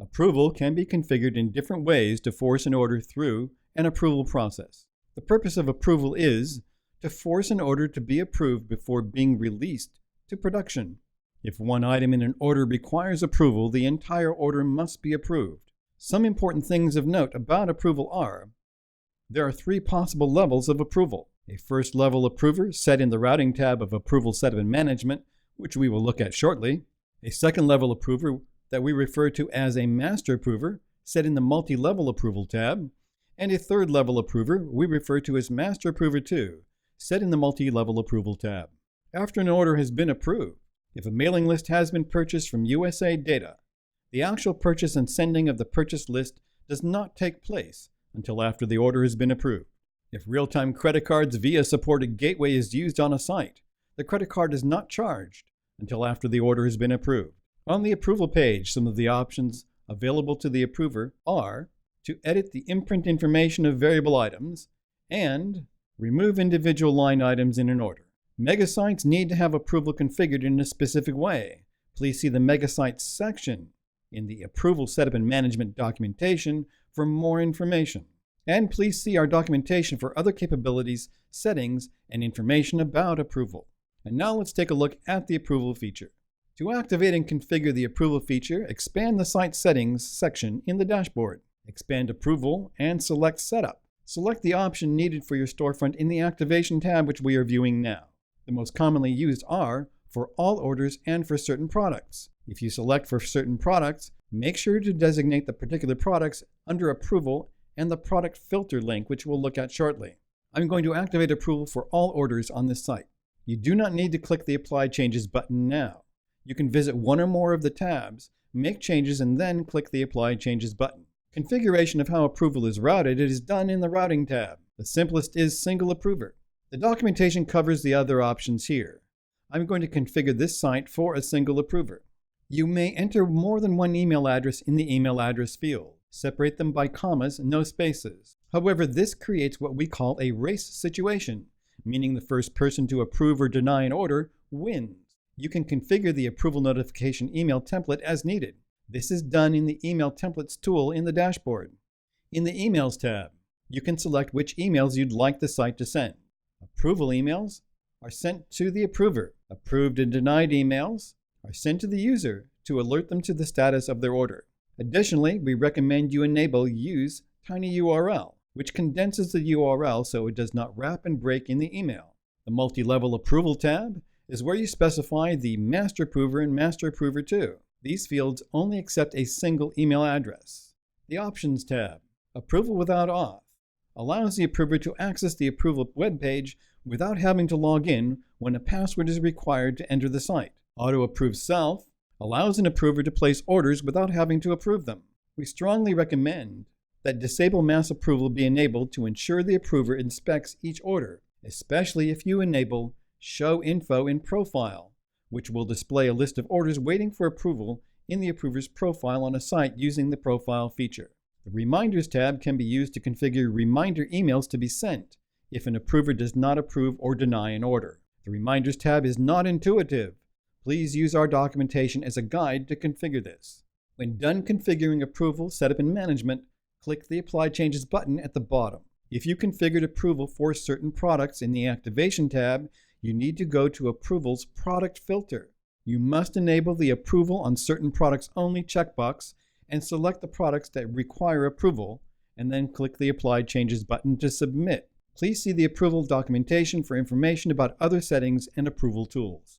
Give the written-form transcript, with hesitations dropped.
Approval can be configured in different ways to force an order through an approval process. The purpose of approval is to force an order to be approved before being released to production. If one item in an order requires approval, the entire order must be approved. Some important things of note about approval are: there are 3 possible levels of approval. A first-level approver set in the Routing tab of Approval Setup and Management, which we will look at shortly. A second-level approver that we refer to as a Master Approver, set in the Multi-Level Approval tab. And a third-level approver we refer to as Master Approver 2, set in the Multi-Level Approval tab. After an order has been approved, if a mailing list has been purchased from USA Data, the actual purchase and sending of the purchase list does not take place until after the order has been approved. If real-time credit cards via supported gateway is used on a site, the credit card is not charged until after the order has been approved. On the approval page, some of the options available to the approver are to edit the imprint information of variable items and remove individual line items in an order. Mega sites need to have approval configured in a specific way. Please see the Mega Sites section in the Approval Setup and Management documentation for more information. And please see our documentation for other capabilities, settings, and information about approval. And now let's take a look at the approval feature. To activate and configure the approval feature, expand the Site Settings section in the dashboard. Expand Approval and select Setup. Select the option needed for your storefront in the Activation tab, which we are viewing now. The most commonly used are for all orders and for certain products. If you select for certain products, make sure to designate the particular products under Approval and the Product Filter link, which we'll look at shortly. I'm going to activate approval for all orders on this site. You do not need to click the Apply Changes button now. You can visit one or more of the tabs, make changes, and then click the Apply Changes button. Configuration of how approval is routed is done in the Routing tab. The simplest is Single Approver. The documentation covers the other options here. I'm going to configure this site for a single approver. You may enter more than one email address in the email address field. Separate them by commas, no spaces. However, this creates what we call a race situation, meaning the first person to approve or deny an order wins. You can configure the approval notification email template as needed. This is done in the Email Templates tool in the dashboard. In the Emails tab, you can select which emails you'd like the site to send. Approval emails are sent to the approver. Approved and denied emails are sent to the user to alert them to the status of their order. Additionally, we recommend you enable Use TinyURL, which condenses the URL so it does not wrap and break in the email. The Multi-Level Approval tab is where you specify the Master Approver and Master Approver 2. These fields only accept a single email address. The Options tab, Approval Without Auth, allows the approver to access the approval web page without having to log in when a password is required to enter the site. Auto Approve Self allows an approver to place orders without having to approve them. We strongly recommend that Disable Mass Approval be enabled to ensure the approver inspects each order, especially if you enable Show Info in Profile, which will display a list of orders waiting for approval in the approver's profile on a site using the Profile feature. The Reminders tab can be used to configure reminder emails to be sent if an approver does not approve or deny an order. The Reminders tab is not intuitive. Please use our documentation as a guide to configure this. When done configuring approval, setup, and management, click the Apply Changes button at the bottom. If you configured approval for certain products in the Activation tab, you need to go to Approval's Product Filter. You must enable the Approval on Certain Products Only checkbox and select the products that require approval, and then click the Apply Changes button to submit. Please see the approval documentation for information about other settings and approval tools.